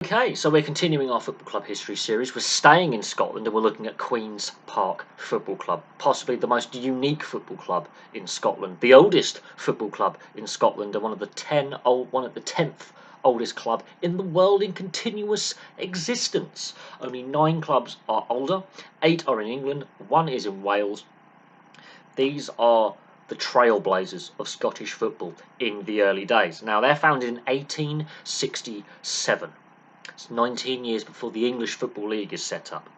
Okay, so we're continuing our football club history series. We're staying in Scotland and we're looking at Queen's Park Football Club, possibly the most unique football club in Scotland, the oldest football club in Scotland, and one of the 10th oldest club in the world in continuous existence. Only 9 clubs are older, 8 are in England, 1 is in Wales. These are the trailblazers of Scottish football in the early days. Now, they're founded in 1867. It's 19 years before the English Football League is set up.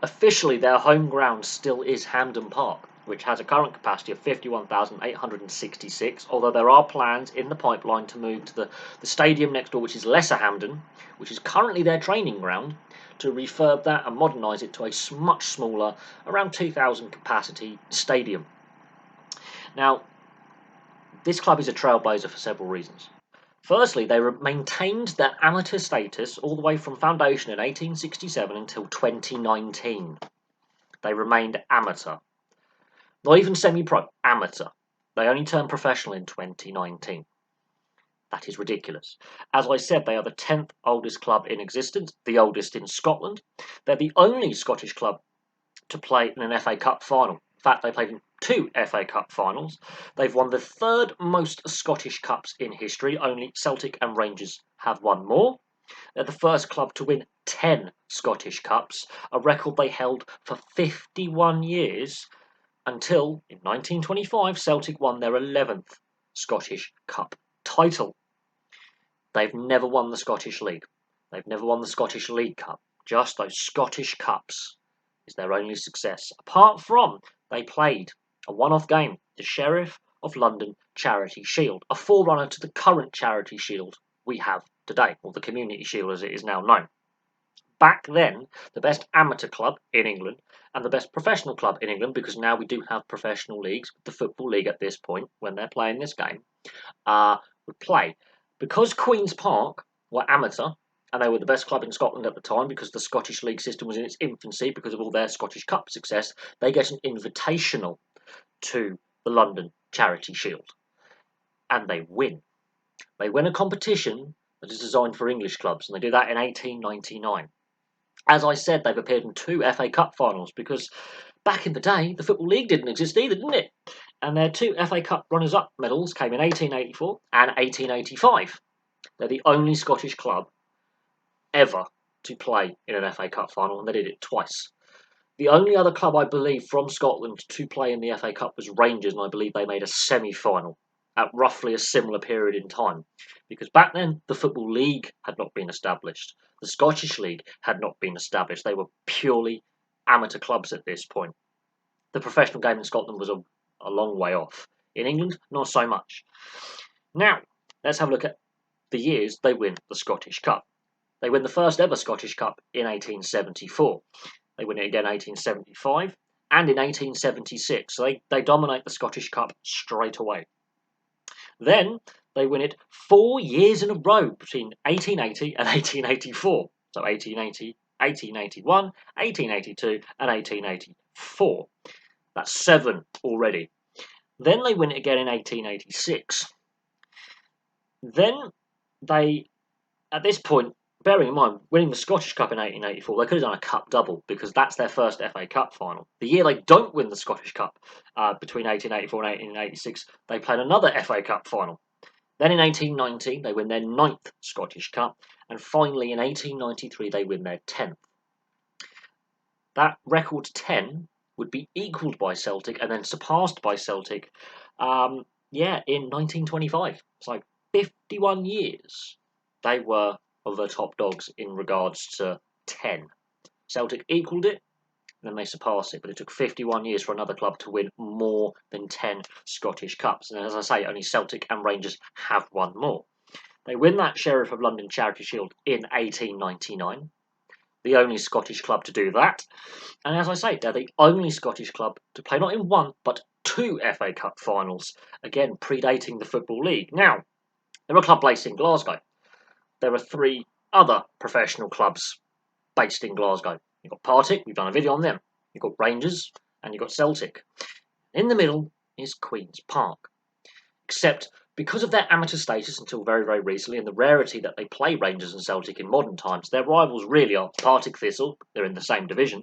Officially, their home ground still is Hampden Park, which has a current capacity of 51,866, although there are plans in the pipeline to move to the stadium next door, which is Lesser Hampden, which is currently their training ground, to refurb that and modernise it to a much smaller, around 2,000 capacity stadium. Now, this club is a trailblazer for several reasons. Firstly, they maintained their amateur status all the way from foundation in 1867 until 2019. They remained amateur. Not even semi-pro, amateur. They only turned professional in 2019. That is ridiculous. As I said, they are the 10th oldest club in existence, the oldest in Scotland. They're the only Scottish club to play in an FA Cup final. In fact, they played in 2 FA Cup finals. They've won the 3rd most Scottish Cups in history. Only Celtic and Rangers have won more. They're the first club to win 10 Scottish Cups, a record they held for 51 years until, in 1925, Celtic won their 11th Scottish Cup title. They've never won the Scottish League. They've never won the Scottish League Cup. Just those Scottish Cups is their only success. Apart from, they played a one-off game, the Sheriff of London Charity Shield, a forerunner to the current Charity Shield we have today, or the Community Shield as it is now known. Back then, the best amateur club in England and the best professional club in England, because now we do have professional leagues, the Football League at this point, when they're playing this game, would play. Because Queen's Park were amateur, and they were the best club in Scotland at the time because the Scottish League system was in its infancy because of all their Scottish Cup success, they get an invitational to the London Charity Shield. And they win. They win a competition that is designed for English clubs, and they do that in 1899. As I said, they've appeared in 2 FA Cup finals because back in the day, the Football League didn't exist either, didn't it? And their 2 FA Cup runners-up medals came in 1884 and 1885. They're the only Scottish club ever to play in an FA Cup final, and they did it twice. The only other club, I believe, from Scotland to play in the FA Cup was Rangers, and I believe they made a semi-final at roughly a similar period in time. Because back then, the Football League had not been established. The Scottish League had not been established. They were purely amateur clubs at this point. The professional game in Scotland was a long way off. In England, not so much. Now, let's have a look at the years they win the Scottish Cup. They win the first ever Scottish Cup in 1874. They win it again in 1875 and in 1876. So they dominate the Scottish Cup straight away. Then they win it 4 years in a row between 1880 and 1884. So 1880, 1881, 1882 and 1884. That's 7 already. Then they win it again in 1886. Then they, at this point, bearing in mind, winning the Scottish Cup in 1884, they could have done a cup double because that's their first FA Cup final. The year they don't win the Scottish Cup, between 1884 and 1886, they played another FA Cup final. Then in 1890, they win their 9th Scottish Cup, and finally in 1893, they win their 10th. That record 10 would be equalled by Celtic and then surpassed by Celtic, in 1925. So 51 years they were the top dogs in regards to 10. Celtic equalled it, and then they surpassed it, but it took 51 years for another club to win more than 10 Scottish Cups. And as I say, only Celtic and Rangers have won more. They win that Sheriff of London Charity Shield in 1899, the only Scottish club to do that. And as I say, they're the only Scottish club to play not in 1, but 2 FA Cup finals, again predating the Football League. Now, they're a club based in Glasgow. There are 3 other professional clubs based in Glasgow. You've got Partick, we've done a video on them. You've got Rangers, and you've got Celtic. In the middle is Queen's Park. Except Because of their amateur status until very, very recently, and the rarity that they play Rangers and Celtic in modern times, their rivals really are Partick Thistle, they're in the same division,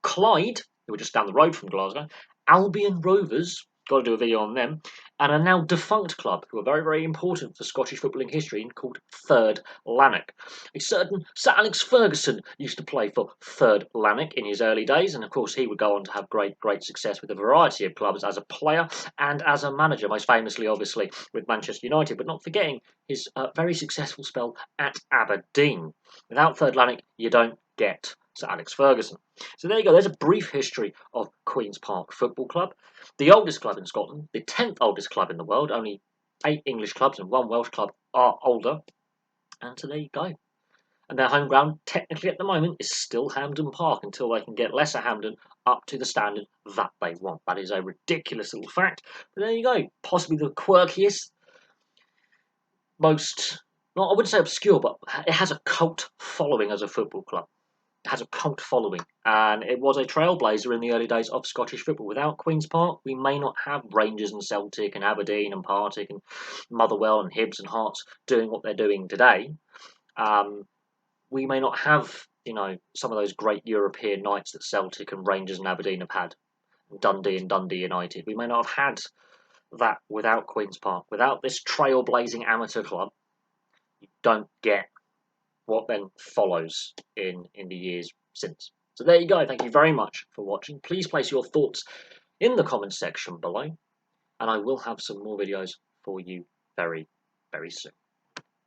Clyde, who are just down the road from Glasgow, Albion Rovers, got to do a video on them, and a now defunct club who are very, very important for Scottish footballing history called Third Lanark. A certain Sir Alex Ferguson used to play for Third Lanark in his early days, and of course he would go on to have great, great success with a variety of clubs as a player and as a manager, most famously, obviously, with Manchester United, but not forgetting his very successful spell at Aberdeen. Without Third Lanark, you don't get Sir Alex Ferguson. So there you go, there's a brief history of Queen's Park Football Club, the oldest club in Scotland, the 10th oldest club in the world. Only 8 English clubs and 1 Welsh club are older. And so there you go. And their home ground, technically at the moment, is still Hampden Park until they can get Lesser Hampden up to the standard that they want. That is a ridiculous little fact. But there you go. Possibly the quirkiest, most, well, I wouldn't say obscure, but it has a cult following as a football club. It has a cult following, and it was a trailblazer in the early days of Scottish football. Without Queen's Park, we may not have Rangers and Celtic and Aberdeen and Partick and Motherwell and Hibs and Hearts doing what they're doing today. We may not have, some of those great European nights that Celtic and Rangers and Aberdeen have had, and Dundee United. We may not have had that without Queen's Park. Without this trailblazing amateur club, you don't get what then follows in the years since. So there you go. Thank you very much for watching. Please place your thoughts in the comments section below, and I will have some more videos for you very, very soon.